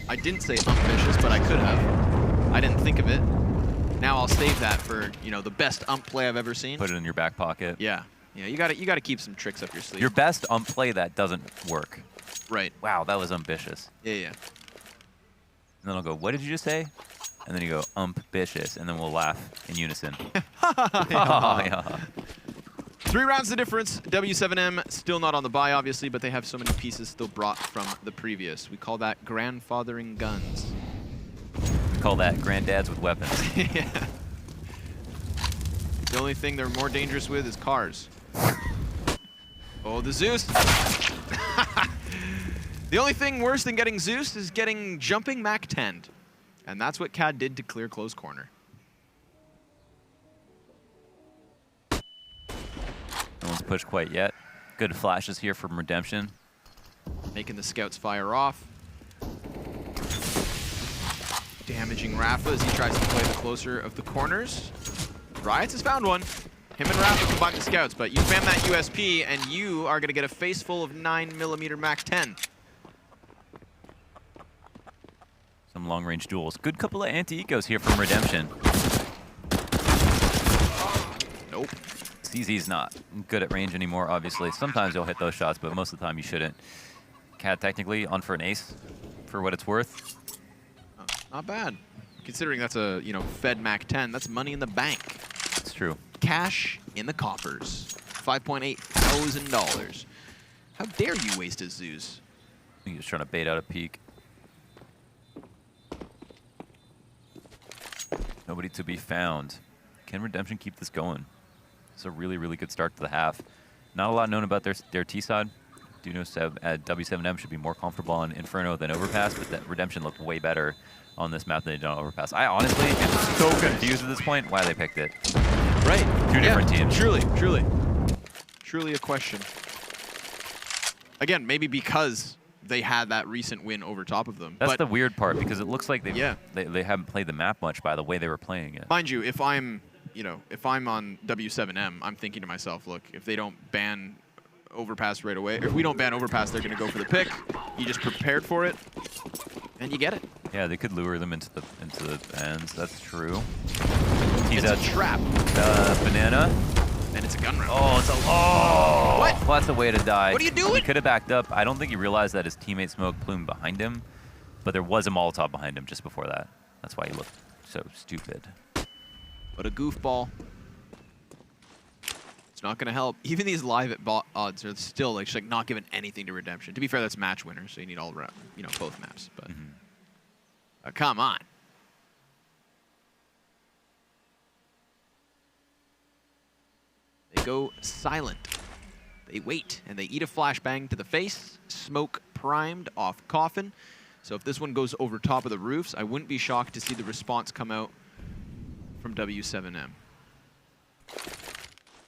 I didn't say ambitious, but I could have. I didn't think of it. Now I'll save that for, the best ump play I've ever seen. Put it in your back pocket. Yeah. Yeah, you gotta keep some tricks up your sleeve. Your best ump play that doesn't work. Right. Wow, that was ambitious. Yeah, yeah. And then I'll go, what did you just say? And then you go, umpbitious, and then we'll laugh in unison. Yeah. 3 rounds the difference. W7M still not on the bye, obviously, but they have so many pieces still brought from the previous. We call that grandfathering guns. We call that granddads with weapons. Yeah. The only thing they're more dangerous with is cars. Oh, the Zeus. The only thing worse than getting Zeus is getting jumping Mac 10. And that's what CAD did to clear close corner. No one's pushed quite yet. Good flashes here from Redemption. Making the scouts fire off. Damaging Rafa as he tries to play the closer of the corners. Riots has found one. Him and Rafa combine the scouts, but you spam that USP and you are going to get a face full of 9mm Mac 10. Some long-range duels. Good couple of anti-ecos here from Redemption. Nope. CZ's not good at range anymore, obviously. Sometimes he'll hit those shots, but most of the time you shouldn't. CAD technically on for an ace, for what it's worth. Not bad. Considering that's a, Fed Mac 10, that's money in the bank. It's true. Cash in the coffers. $5,800. How dare you waste his Zeus? I think he was trying to bait out a peek. Nobody to be found. Can Redemption keep this going? It's a really, really good start to the half. Not a lot known about their T side. Do know W7M should be more comfortable on Inferno than Overpass, but that Redemption looked way better on this map than they did on Overpass. I honestly am so confused at this point why they picked it. Right. Two different teams. Truly a question. Again, maybe because they had that recent win over top of them. That's but the weird part, because it looks like they haven't played the map much by the way they were playing it. Mind you, if I'm on W7M, I'm thinking to myself, look, if they don't ban Overpass right away, if we don't ban Overpass, they're going to go for the pick. You just prepared for it, and you get it. Yeah, they could lure them into the ends. That's true. It's a trap. Banana. And it's a gun round. Oh, it's a... Oh! What? Well, that's the way to die. What are you doing? He could have backed up. I don't think he realized that his teammate smoked Plume behind him, but there was a Molotov behind him just before that. That's why he looked so stupid. But a goofball. It's not going to help. Even these live at odds are still like, just like not giving anything to Redemption. To be fair, that's match winner, so you need all around, both maps. But come on. They go silent. They wait, and they eat a flashbang to the face. Smoke primed off Coffin. So if this one goes over top of the roofs, I wouldn't be shocked to see the response come out from W7M.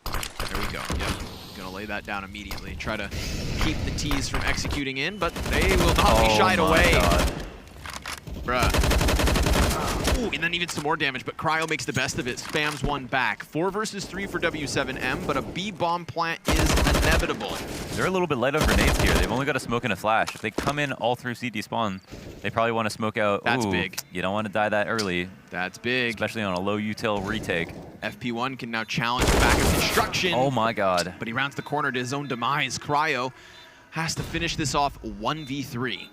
There we go. Yep. Gonna lay that down immediately. Try to keep the T's from executing in, but they will not be shied away. God. Bruh. Ooh, and then even some more damage, but Cryo makes the best of it. Spams one back. 4 versus 3 for W7M, but a B-bomb plant is inevitable. They're a little bit light on grenades here. They've only got a smoke and a flash. If they come in all through CD spawn, they probably want to smoke out. That's Ooh, big. You don't want to die that early. That's big. Especially on a low util retake. FP1 can now challenge the back of construction. Oh my god. But he rounds the corner to his own demise. Cryo has to finish this off 1v3.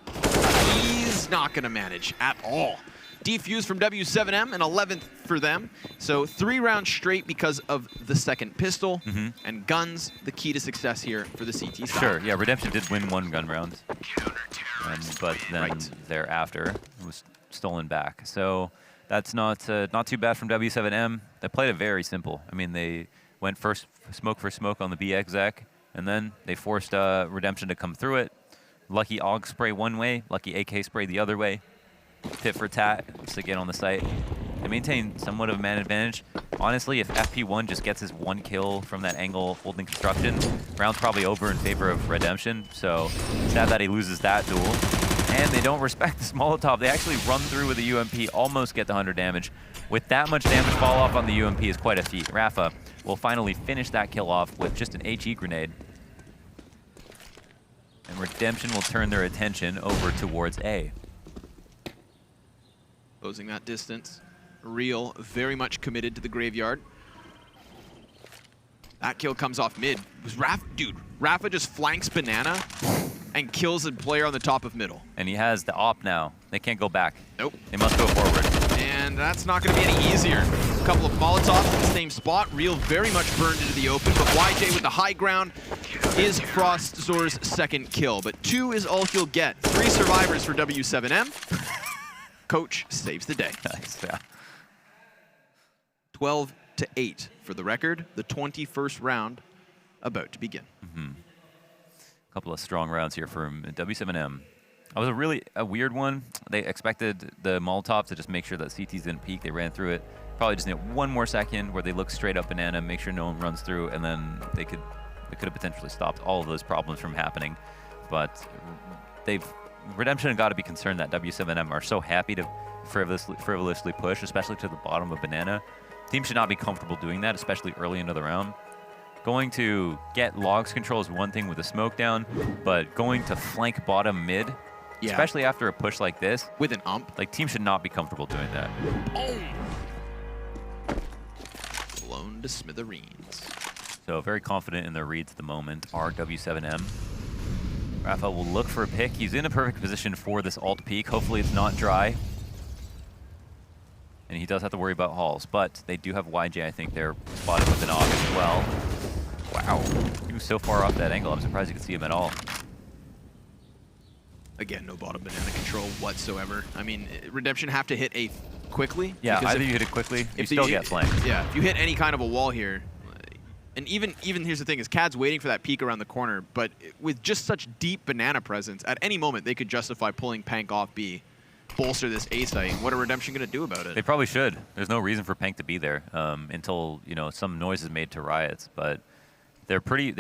He's not going to manage at all. Defuse from W7M, an 11th for them. So 3 rounds straight because of the second pistol. And guns, the key to success here for the CT side. Sure, yeah, Redemption did win 1 gun round. But then thereafter, it was stolen back. So that's not too bad from W7M. They played it very simple. I mean, they went first smoke for smoke on the B exec, and then they forced Redemption to come through it. Lucky AUG spray one way, lucky AK spray the other way. Tit for tat, just to get on the site. They maintain somewhat of a man advantage. Honestly, if FP1 just gets his 1 kill from that angle holding construction, round's probably over in favor of Redemption. So sad that he loses that duel. And they don't respect this Molotov. They actually run through with the UMP, almost get the 100 damage. With that much damage fall off on the UMP is quite a feat. Rafa will finally finish that kill off with just an HE grenade. And Redemption will turn their attention over towards A. Closing that distance. Real, very much committed to the graveyard. That kill comes off mid. Rafa just flanks Banana and kills a player on the top of middle. And he has the op now. They can't go back. Nope. They must go forward. And that's not going to be any easier. A couple of Molotovs in the same spot. Real very much burned into the open, but YJ with the high ground is Frostzor's second kill. But 2 is all he'll get. 3 survivors for W7M. Coach saves the day. Nice, yeah. 12-8 for the record. The 21st round about to begin. A couple of strong rounds here from W7M. That was a weird one. They expected the Molotov to just make sure that CTs didn't peek. They ran through it. Probably just need 1 more second where they look straight up Banana, make sure no one runs through, and then they could have potentially stopped all of those problems from happening. But Redemption got to be concerned that W7M are so happy to frivolously push, especially to the bottom of Banana. Team should not be comfortable doing that, especially early into the round. Going to get logs control is one thing with the smoke down, but going to flank bottom mid, especially after a push like this, with an ump, like team should not be comfortable doing that. Blown to smithereens. So very confident in their reads at the moment are W7M. Rafa will look for a pick. He's in a perfect position for this alt peak. Hopefully it's not dry. And he does have to worry about halls, but they do have YJ. I think they're spotted with an AUG as well. Wow. He was so far off that angle, I'm surprised you could see him at all. Again, no bottom banana control whatsoever. I mean, Redemption have to hit a quickly. Yeah, either you hit it quickly, you still get flanked. Yeah, if you hit any kind of a wall here, and even here's the thing, is Cad's waiting for that peek around the corner, but with just such deep banana presence, at any moment they could justify pulling Pank off B, bolster this A site. What are Redemption going to do about it? They probably should. There's no reason for Pank to be there until some noise is made to Riots, but they're pretty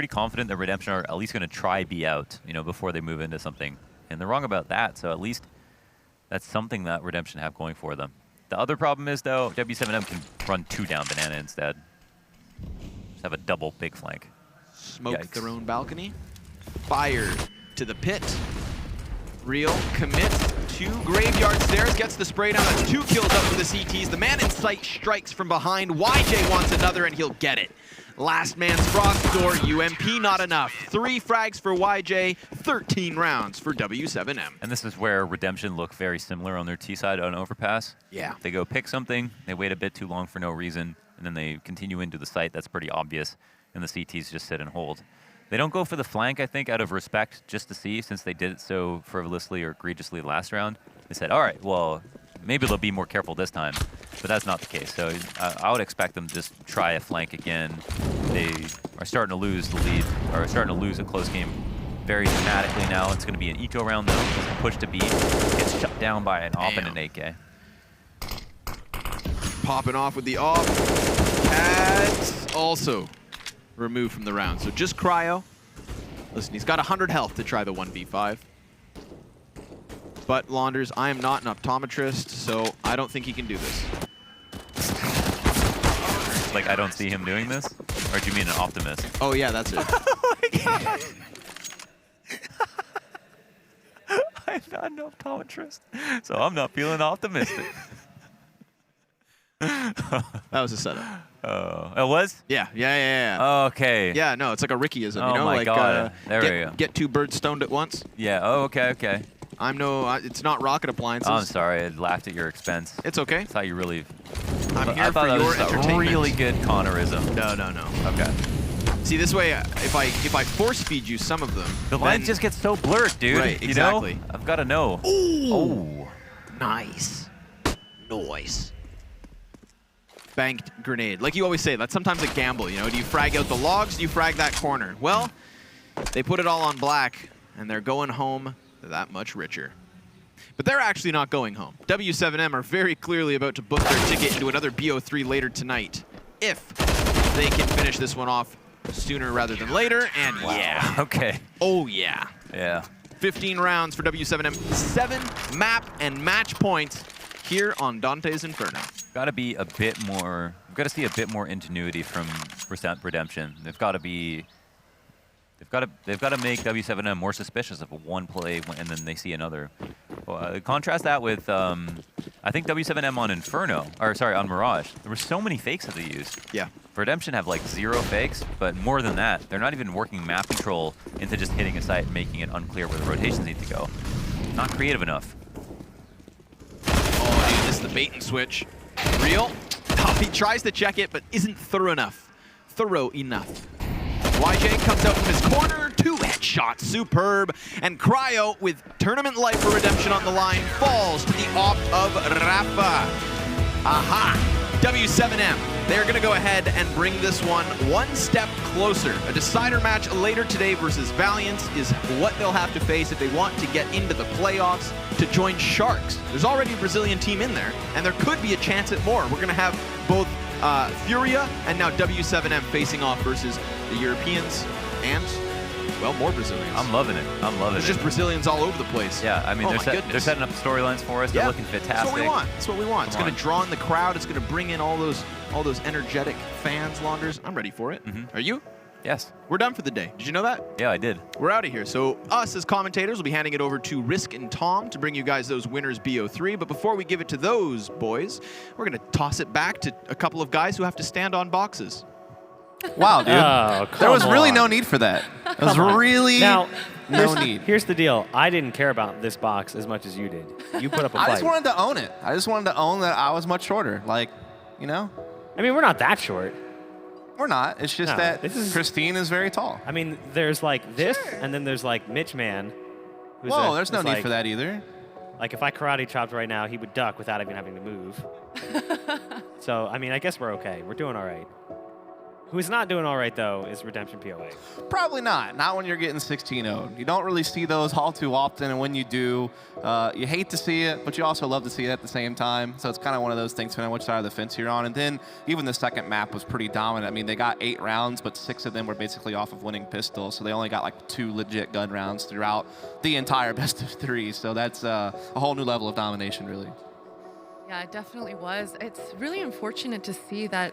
confident that Redemption are at least going to try B out, before they move into something. And they're wrong about that, so at least that's something that Redemption have going for them. The other problem is, though, W7M can run 2 down banana instead. Just have a double big flank. Smoke Yikes. their own balcony. Fire to the pit. Real commits to Graveyard Stairs, gets the spray down. That's 2 kills up for the CTs. The man in sight strikes from behind. YJ wants another, and he'll get it. Last man's frost door, UMP not enough. 3 frags for YJ, 13 rounds for W7M. And this is where Redemption look very similar on their T side on Overpass. Yeah. They go pick something, they wait a bit too long for no reason, and then they continue into the site. That's pretty obvious, and the CTs just sit and hold. They don't go for the flank, I think, out of respect, just to see, since they did it so frivolously or egregiously last round. They said, all right, well, maybe they'll be more careful this time, but that's not the case. So I would expect them to just try a flank again. They are starting to lose the lead, or starting to lose a close game very dramatically now. It's going to be an eco round, though. It's push to B. Gets shut down by an AWP and an AK. Popping off with the off. Cad's also removed from the round. So just Cryo. Listen, he's got 100 health to try the 1v5. But Launders, I am not an optometrist, so I don't think he can do this. Like, I don't see him doing this? Or do you mean an optimist? Oh, yeah, that's it. Oh my God. I'm not an optometrist, so I'm not feeling optimistic. That was a setup. It was? Yeah. Okay. Yeah, no, it's like a Rickyism, Oh my like God. There we go. Get 2 birds stoned at once. Yeah. Oh, okay. It's not rocket appliances. I'm sorry. I laughed at your expense. It's okay. That's how you really... I'm here I thought for that your was just a entertainment. really good Connorism. No. Okay. See, this way, if I force feed you some of them, The lines just get so blurred, dude. Right, exactly. You know? I've got to know. Ooh. Oh. Nice. Banked grenade. Like you always say, that's sometimes a gamble, Do you frag out the logs? Do you frag that corner? Well, they put it all on black, and they're going home that much richer. But they're actually not going home. W7M are very clearly about to book their ticket into another BO3 later tonight, if they can finish this one off sooner rather than later, and yeah. Okay. Oh, yeah. Yeah. 15 rounds for W7M, 7 map and match points here on Dante's Inferno. Got to be a bit more. We've got to see a bit more ingenuity from Redemption. They've got to be. They've got to make W7M more suspicious of one play and then they see another. Contrast that with I think W7M on Inferno, or sorry, on Mirage. There were so many fakes that they used. Yeah. Redemption have like 0 fakes, but more than that, they're not even working map control into just hitting a site and making it unclear where the rotations need to go. Not creative enough. Oh, dude, this is the bait and switch. Real. Oh, he tries to check it, but isn't thorough enough. YJ comes out from his corner, 2 headshots, superb. And Cryo, with tournament life for Redemption on the line, falls to the opt of Rafa. Aha! W7M, they're going to go ahead and bring this one step closer. A decider match later today versus Valiant is what they'll have to face if they want to get into the playoffs to join Sharks. There's already a Brazilian team in there, and there could be a chance at more. We're going to have both Furia and now W7M facing off versus the Europeans and, well, more Brazilians. I'm loving it. There's just Brazilians all over the place. Yeah, I mean, they're setting up the storylines for us. They're looking fantastic. That's what we want. It's going to draw in the crowd. It's going to bring in all those energetic fans, Launders. I'm ready for it. Are you? Yes. We're done for the day. Did you know that? Yeah, I did. We're out of here. So us as commentators will be handing it over to Risk and Tom to bring you guys those winners BO3. But before we give it to those boys, we're going to toss it back to a couple of guys who have to stand on boxes. Wow, dude. Oh, there was really on. no need for that. There was really no need. Here's the deal. I didn't care about this box as much as you did. You put up a fight. I just wanted to own it. I just wanted to own that I was much shorter. Like, I mean, we're not that short. We're not. It's just No, that this is- Christine is very tall. I mean, there's like this, and then there's like Mitch Man. Whoa, there's no need for that either. Like if I karate chopped right now, he would duck without even having to move. So, I mean, I guess we're okay. We're doing all right. Who is not doing all right, though, is Redemption POA. Probably not. Not when you're getting 16-0'd. You don't really see those all too often, and when you do, you hate to see it, but you also love to see it at the same time. So it's kind of one of those things, depending on which side of the fence you're on. And then even the second map was pretty dominant. I mean, they got 8 rounds, but 6 of them were basically off of winning pistol. So they only got like 2 legit gun rounds throughout the entire best of 3. So that's a whole new level of domination, really. Yeah, it definitely was. It's really unfortunate to see that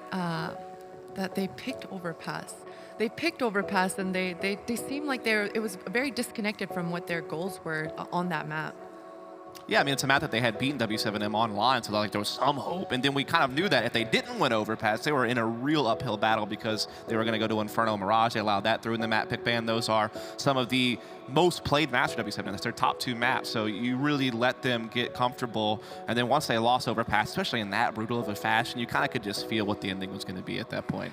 that they picked Overpass. They picked Overpass, and they seemed like it was very disconnected from what their goals were on that map. Yeah, I mean, it's a map that they had beaten W7M online, so like there was some hope. And then we kind of knew that if they didn't win Overpass, they were in a real uphill battle because they were going to go to Inferno and Mirage. They allowed that through in the map pick ban. Those are some of the most played maps for W7M. That's their top 2 maps. So you really let them get comfortable. And then once they lost Overpass, especially in that brutal of a fashion, you kind of could just feel what the ending was going to be at that point.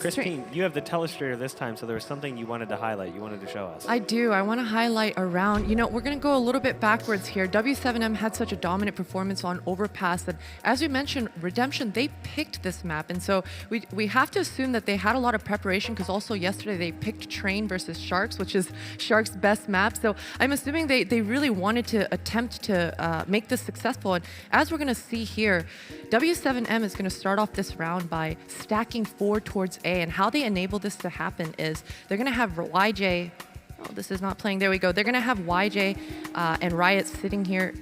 Christine, you have the telestrator this time, so there was something you wanted to highlight, you wanted to show us. I do. I want to highlight around, we're going to go a little bit backwards here. W7M had such a dominant performance on Overpass that, as we mentioned, Redemption, they picked this map. And so we have to assume that they had a lot of preparation, because also yesterday they picked Train versus Sharks, which is Sharks' best map. So I'm assuming they really wanted to attempt to make this successful. And as we're going to see here, W7M is going to start off this round by stacking 4 towards A, and how they enable this to happen is they're going to have YJ. Oh, this is not playing. There we go. They're going to have YJ and Riot sitting here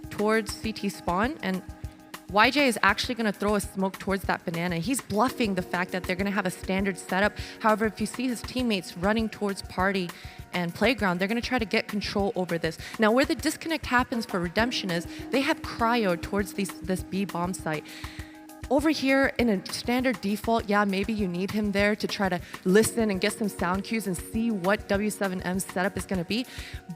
towards CT spawn, and YJ is actually going to throw a smoke towards that banana. He's bluffing the fact that they're going to have a standard setup. However, if you see his teammates running towards Party and Playground, they're going to try to get control over this. Now, where the disconnect happens for Redemption is they have Cryo towards this B bomb site. Over here in a standard default, yeah, maybe you need him there to try to listen and get some sound cues and see what W7M's setup is going to be.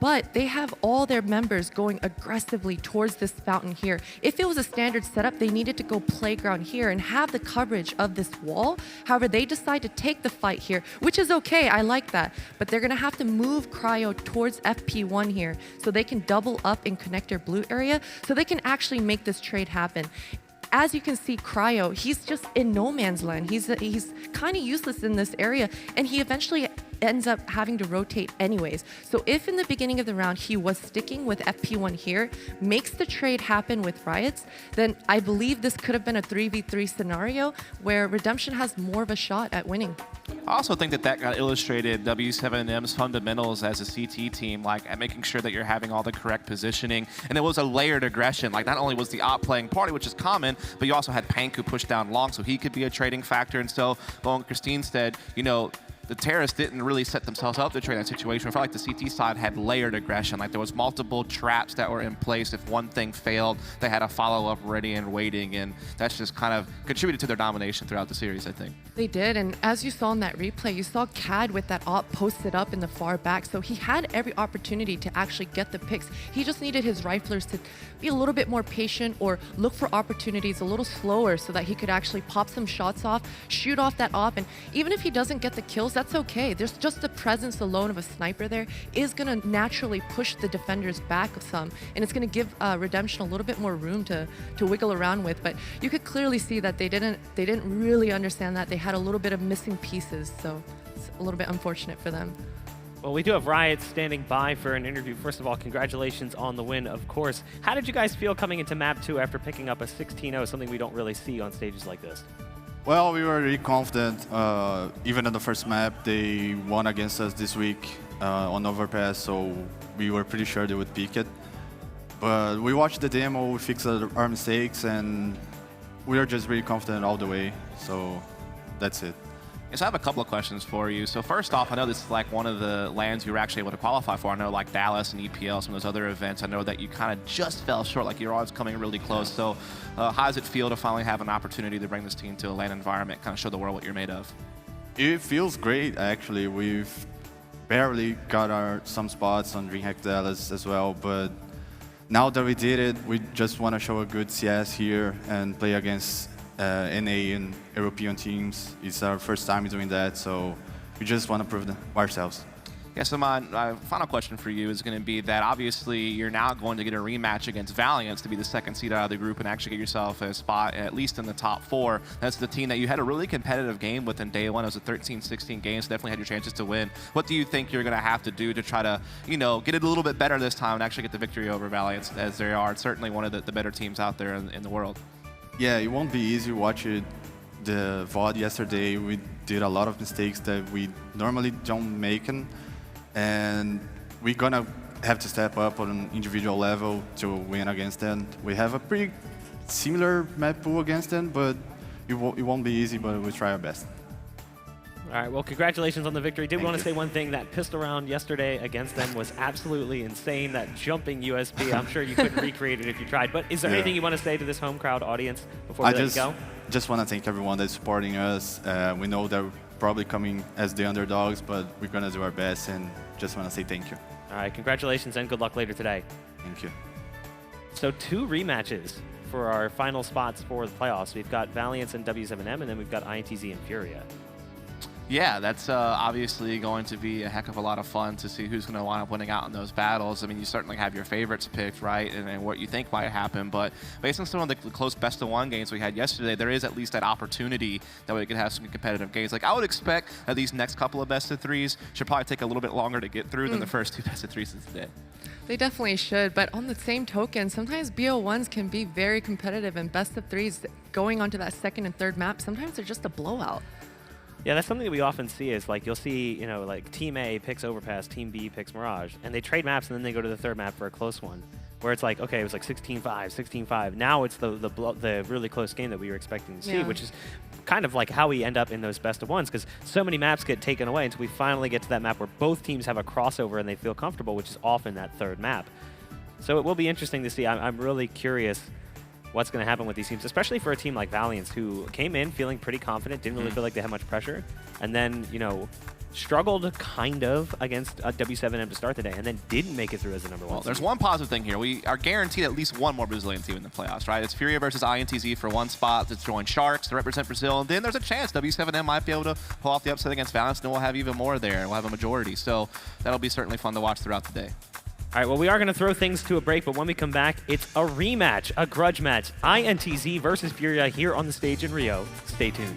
But they have all their members going aggressively towards this fountain here. If it was a standard setup, they needed to go Playground here and have the coverage of this wall. However, they decide to take the fight here, which is okay. I like that. But they're going to have to move Cryo towards FP1 here so they can double up in connector blue area so they can actually make this trade happen. As you can see, Cryo, he's just in no man's land. He's kind of useless in this area, and he eventually ends up having to rotate anyways. So if in the beginning of the round he was sticking with FP1 here, makes the trade happen with Riots, then I believe this could have been a 3v3 scenario where Redemption has more of a shot at winning. I also think that got illustrated W7M's fundamentals as a CT team, like at making sure that you're having all the correct positioning. And it was a layered aggression. Like not only was the op playing Party, which is common, but you also had Pank who pushed down long, so he could be a trading factor. And so, like Christine said, the terrorists didn't really set themselves up to trade that situation. I felt like the CT side had layered aggression. Like there was multiple traps that were in place. If one thing failed, they had a follow-up ready and waiting, and that's just kind of contributed to their domination throughout the series, I think. They did, and as you saw in that replay, you saw CAD with that op posted up in the far back, so he had every opportunity to actually get the picks. He just needed his riflers to be a little bit more patient or look for opportunities a little slower so that he could actually pop some shots off, shoot off that op, and even if he doesn't get the kills, that's okay. There's just the presence alone of a sniper there is going to naturally push the defenders back some, and it's going to give Redemption a little bit more room to wiggle around with. But you could clearly see that they didn't really understand that. They had a little bit of missing pieces, so it's a little bit unfortunate for them. Well, we do have Riot standing by for an interview. First of all, congratulations on the win, of course. How did you guys feel coming into map 2 after picking up a 16-0, something we don't really see on stages like this? Well, we were really confident. Even in the first map, they won against us this week on Overpass, so we were pretty sure they would pick it. But we watched the demo, we fixed our mistakes, and we are just really confident all the way. So that's it. So I have a couple of questions for you. So first off, I know this is like one of the lands you were actually able to qualify for. I know like Dallas and EPL, some of those other events, I know that you kind of just fell short, like you're always coming really close. So how does it feel to finally have an opportunity to bring this team to a LAN environment, kind of show the world what you're made of? It feels great, actually. We've barely got some spots on DreamHack Dallas as well, but now that we did it, we just want to show a good CS here and play against NA and European teams. It's our first time doing that, so we just want to prove ourselves. Yeah, so my final question for you is going to be that obviously you're now going to get a rematch against Valiant to be the second seed out of the group and actually get yourself a spot at least in the top 4. That's the team that you had a really competitive game with in day one. It was a 13-16 game, so definitely had your chances to win. What do you think you're going to have to do to try to, get it a little bit better this time and actually get the victory over Valiant, as they are certainly one of the better teams out there in the world? Yeah, it won't be easy. Watching the VOD yesterday, we did a lot of mistakes that we normally don't make. And we're gonna have to step up on an individual level to win against them. We have a pretty similar map pool against them, but it won't be easy, but we'll try our best. All right, well, congratulations on the victory. Did want to you. say one thing, that pistol round yesterday against them was absolutely insane. That jumping USB, I'm sure you couldn't recreate it if you tried. But is there anything you want to say to this home crowd audience before we let you go? Just want to thank everyone that's supporting us. We know that we're probably coming as the underdogs, but we're going to do our best, and just want to say thank you. All right, congratulations and good luck later today. Thank you. So 2 rematches for our final spots for the playoffs. We've got Valiance and W7M, and then we've got INTZ and Furia. Yeah, that's obviously going to be a heck of a lot of fun to see who's going to wind up winning out in those battles. I mean, you certainly have your favorites picked, right, and what you think might happen. But based on some of the close best-of-1 games we had yesterday, there is at least that opportunity that we could have some competitive games. Like, I would expect that these next couple of best-of-3s should probably take a little bit longer to get through than the first 2 best-of-3s of the day. They definitely should, but on the same token, sometimes BO1s can be very competitive, and best-of-3s going onto that second and third map, sometimes they're just a blowout. Yeah, that's something that we often see is like you'll see, like Team A picks Overpass, Team B picks Mirage, and they trade maps and then they go to the third map for a close one, where it's like, okay, it was like 16-5, 16-5. Now it's the really close game that we were expecting to see, which is kind of like how we end up in those best-of-1s, because so many maps get taken away until we finally get to that map where both teams have a crossover and they feel comfortable, which is often that third map. So it will be interesting to see. I'm really curious what's going to happen with these teams, especially for a team like Valiance, who came in feeling pretty confident, didn't really feel like they had much pressure, and then, struggled kind of against W7M to start the day, and then didn't make it through as the number 1 Well, there's seed. one positive thing here. We are guaranteed at least one more Brazilian team in the playoffs, right? It's Furia versus INTZ for 1 spot to join Sharks to represent Brazil, and then there's a chance W7M might be able to pull off the upset against Valiance, and we'll have even more there, and we'll have a majority. So that'll be certainly fun to watch throughout the day. All right, well, we are going to throw things to a break, but when we come back, it's a rematch, a grudge match. INTZ versus Furia here on the stage in Rio. Stay tuned.